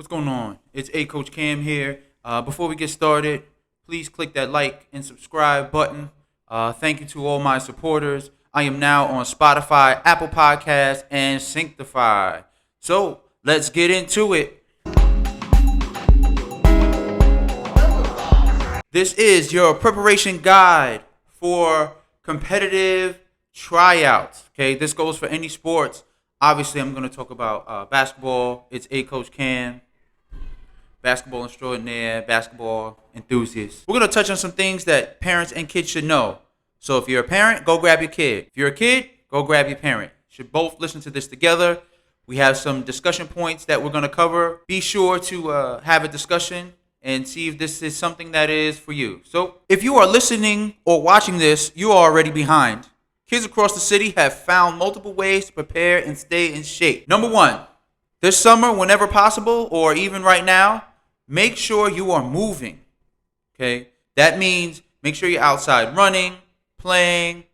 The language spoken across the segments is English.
What's going on? It's A Coach Cam here. Before we get started, please click that like and subscribe button. Thank you to all my supporters. I am now on Spotify, Apple Podcasts, and Synctify. So let's get into it. This is your preparation guide for competitive tryouts. Okay, this goes for any sports. Obviously, I'm going to talk about basketball. It's A Coach Cam, basketball extraordinaire, basketball enthusiast. We're going to touch on some things that parents and kids should know. So if you're a parent, go grab your kid. If you're a kid, go grab your parent. You should both listen to this together. We have some discussion points that we're going to cover. Be sure to have a discussion and see if this is something that is for you. So if you are listening or watching this, you are already behind. Kids across the city have found multiple ways to prepare and stay in shape. Number one, this summer, whenever possible, or even right now, make sure you are moving. Okay? That means make sure you're outside running, playing,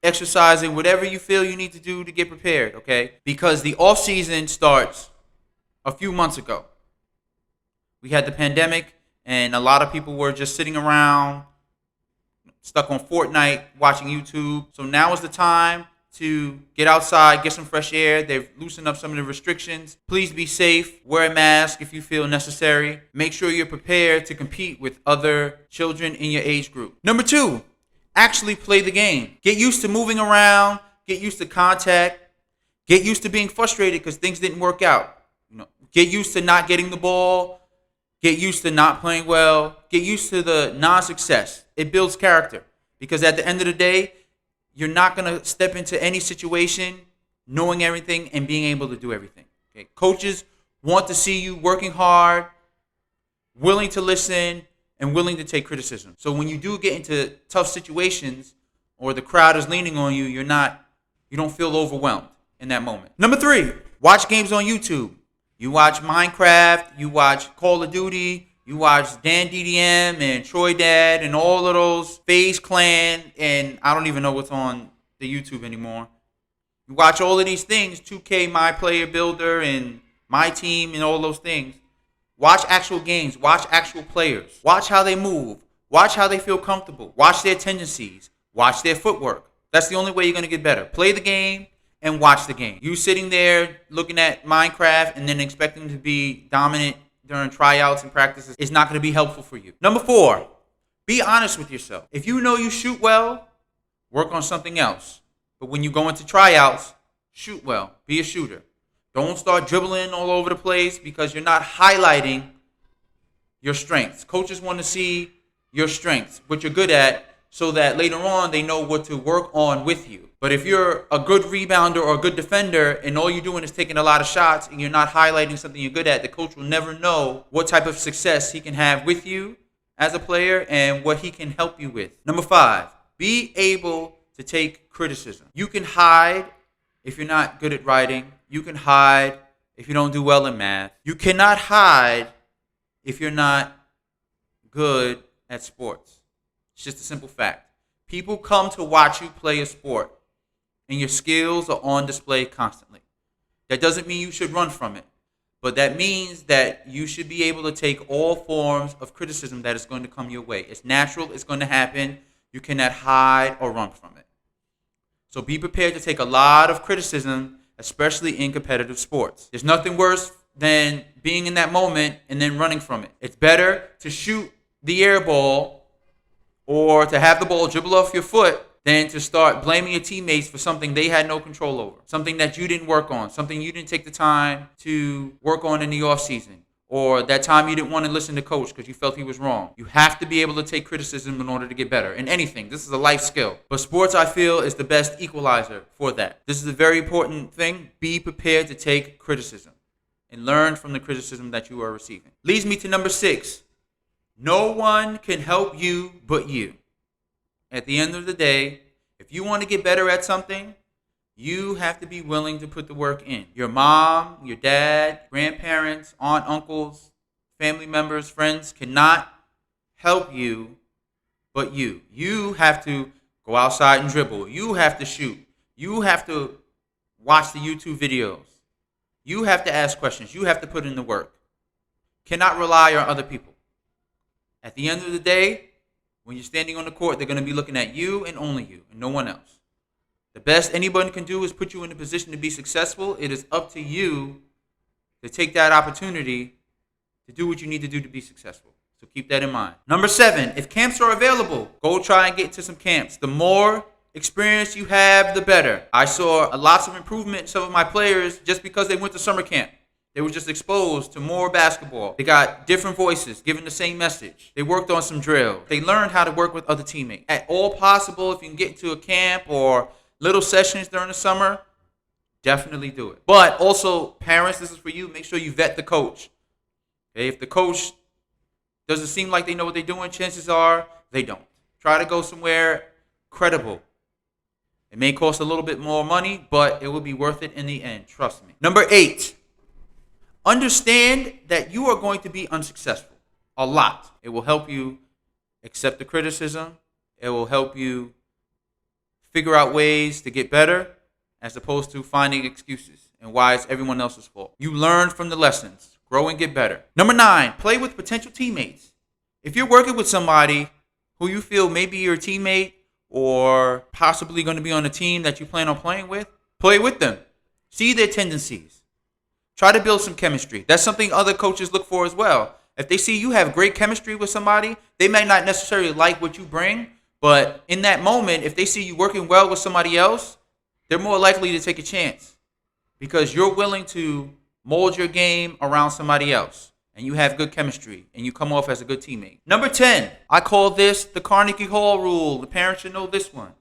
exercising, whatever you feel you need to do to get prepared, okay? Because the off season starts a few months ago. We had the pandemic, and a lot of people were just sitting around, stuck on Fortnite, watching YouTube. So now is the time to get outside, get some fresh air. They've loosened up some of the restrictions. Please be safe. Wear a mask if you feel necessary. Make sure you're prepared to compete with other children in your age group. Number two, actually play the game. Get used to moving around. Get used to contact. Get used to being frustrated because things didn't work out. Get used to not getting the ball. Get used to not playing well. Get used to the non-success. It builds character because at the end of the day, you're not going to step into any situation knowing everything and being able to do everything. Okay? Coaches want to see you working hard, willing to listen, and willing to take criticism. So when you do get into tough situations or the crowd is leaning on you, you don't feel overwhelmed in that moment. Number three, watch games on YouTube. You watch Minecraft, you watch Call of Duty, you watch Dan DDM and Troy Dad and all of those, FaZe Clan, and I don't even know what's on the YouTube anymore. You watch all of these things, 2K, My Player Builder, and My Team, and all those things. Watch actual games. Watch actual players. Watch how they move. Watch how they feel comfortable. Watch their tendencies. Watch their footwork. That's the only way you're going to get better. Play the game and watch the game. You sitting there looking at Minecraft and then expecting to be dominant during tryouts and practices is not going to be helpful for you. Number four, be honest with yourself. If you know you shoot well, work on something else. But when you go into tryouts, shoot well. Be a shooter. Don't start dribbling all over the place because you're not highlighting your strengths. Coaches want to see your strengths, what you're good at, so that later on they know what to work on with you. But if you're a good rebounder or a good defender and all you're doing is taking a lot of shots and you're not highlighting something you're good at, the coach will never know what type of success he can have with you as a player and what he can help you with. Number five, be able to take criticism. You can hide if you're not good at writing. You can hide if you don't do well in math. You cannot hide if you're not good at sports. It's just a simple fact. People come to watch you play a sport, and your skills are on display constantly. That doesn't mean you should run from it, but that means that you should be able to take all forms of criticism that is going to come your way. It's natural. It's going to happen. You cannot hide or run from it. So be prepared to take a lot of criticism, especially in competitive sports. There's nothing worse than being in that moment and then running from it. It's better to shoot the air ball or to have the ball dribble off your foot than to start blaming your teammates for something they had no control over, something that you didn't work on, something you didn't take the time to work on in the offseason, or that time you didn't want to listen to coach because you felt he was wrong. You have to be able to take criticism in order to get better in anything. This is a life skill. But sports, I feel, is the best equalizer for that. This is a very important thing. Be prepared to take criticism and learn from the criticism that you are receiving. Leads me to number six. No one can help you but you. At the end of the day, if you want to get better at something, you have to be willing to put the work in. Your mom, your dad, grandparents, aunt, uncles, family members, friends cannot help you but you. You have to go outside and dribble. You have to shoot. You have to watch the YouTube videos. You have to ask questions. You have to put in the work. cannot rely on other people. At the end of the day, when you're standing on the court, they're going to be looking at you and only you and no one else. The best anybody can do is put you in a position to be successful. It is up to you to take that opportunity to do what you need to do to be successful. So keep that in mind. Number 7, if camps are available, go try and get into some camps. The more experience you have, the better. I saw lots of improvement in some of my players just because they went to summer camp. They were just exposed to more basketball. They got different voices giving the same message. They worked on some drills. They learned how to work with other teammates. At all possible, if you can get into a camp or little sessions during the summer, definitely do it. But also, parents, this is for you. Make sure you vet the coach. Okay? If the coach doesn't seem like they know what they're doing, chances are they don't. Try to go somewhere credible. It may cost a little bit more money, but it will be worth it in the end. Trust me. Number 8, understand that you are going to be unsuccessful a lot. It will help you accept the criticism. It will help you figure out ways to get better as opposed to finding excuses and why it's everyone else's fault. You learn from the lessons. Grow and get better. Number 9, play with potential teammates. If you're working with somebody who you feel may be your teammate or possibly going to be on a team that you plan on playing with, play with them. See their tendencies. Try to build some chemistry. That's something other coaches look for as well. If they see you have great chemistry with somebody, they may not necessarily like what you bring, but in that moment, if they see you working well with somebody else, they're more likely to take a chance because you're willing to mold your game around somebody else and you have good chemistry and you come off as a good teammate. Number 10, I call this the Carnegie Hall rule. The parents should know this one.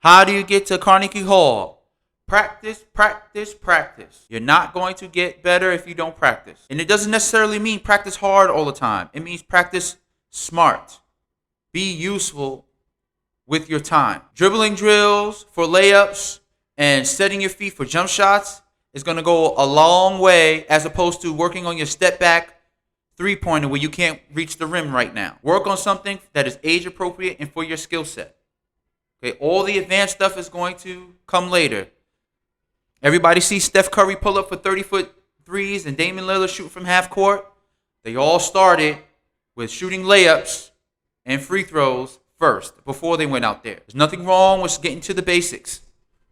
How do you get to Carnegie Hall? Practice, practice, practice. You're not going to get better if you don't practice. And it doesn't necessarily mean practice hard all the time. It means practice smart. Be useful with your time. Dribbling drills for layups and setting your feet for jump shots is going to go a long way as opposed to working on your step back three-pointer where you can't reach the rim right now. Work on something that is age appropriate and for your skill set. Okay, all the advanced stuff is going to come later. Everybody sees Steph Curry pull up for 30-foot threes and Damian Lillard shoot from half court. They all started with shooting layups and free throws first before they went out there. There's nothing wrong with getting to the basics.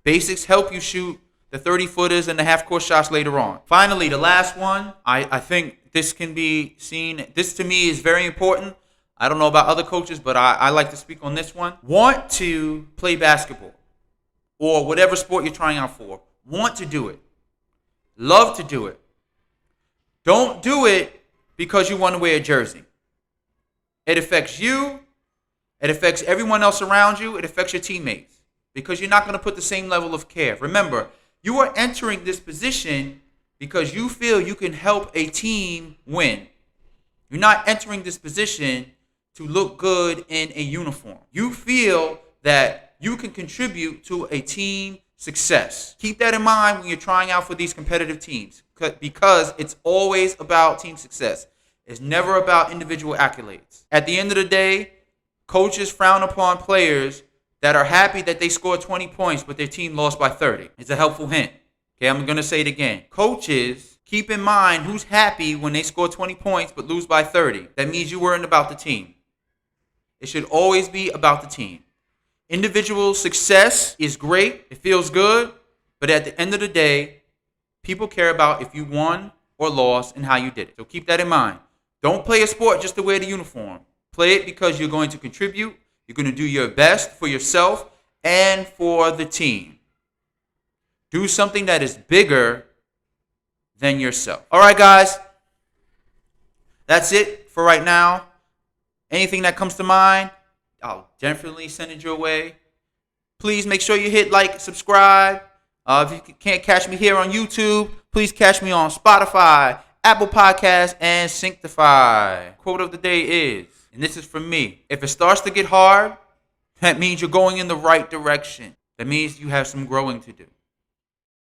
Basics help you shoot the 30-footers and the half-court shots later on. Finally, the last one, I think this can be seen. This to me is very important. I don't know about other coaches, but I like to speak on this one. Want to play basketball or whatever sport you're trying out for. Want to do it. Love to do it. Don't do it because you want to wear a jersey. It affects you. It affects everyone else around you. It affects your teammates because you're not going to put the same level of care. Remember, you are entering this position because you feel you can help a team win. You're not entering this position to look good in a uniform. You feel that you can contribute to a team success. Keep that in mind when you're trying out for these competitive teams because it's always about team success. It's never about individual accolades. At the end of the day, coaches frown upon players that are happy that they scored 20 points, but their team lost by 30. It's a helpful hint. Okay, I'm going to say it again. Coaches, keep in mind who's happy when they score 20 points but lose by 30. That means you weren't about the team. It should always be about the team. Individual success is great. It feels good. But at the end of the day, people care about if you won or lost and how you did it. So keep that in mind. Don't play a sport just to wear the uniform. Play it because you're going to contribute. You're going to do your best for yourself and for the team. Do something that is bigger than yourself. All right, guys. That's it for right now. Anything that comes to mind, I'll definitely send it your way. Please make sure you hit like, subscribe. If you can't catch me here on YouTube, please catch me on Spotify, Apple Podcasts, and Synctify. Quote of the day is, and this is from me, if it starts to get hard, that means you're going in the right direction. That means you have some growing to do.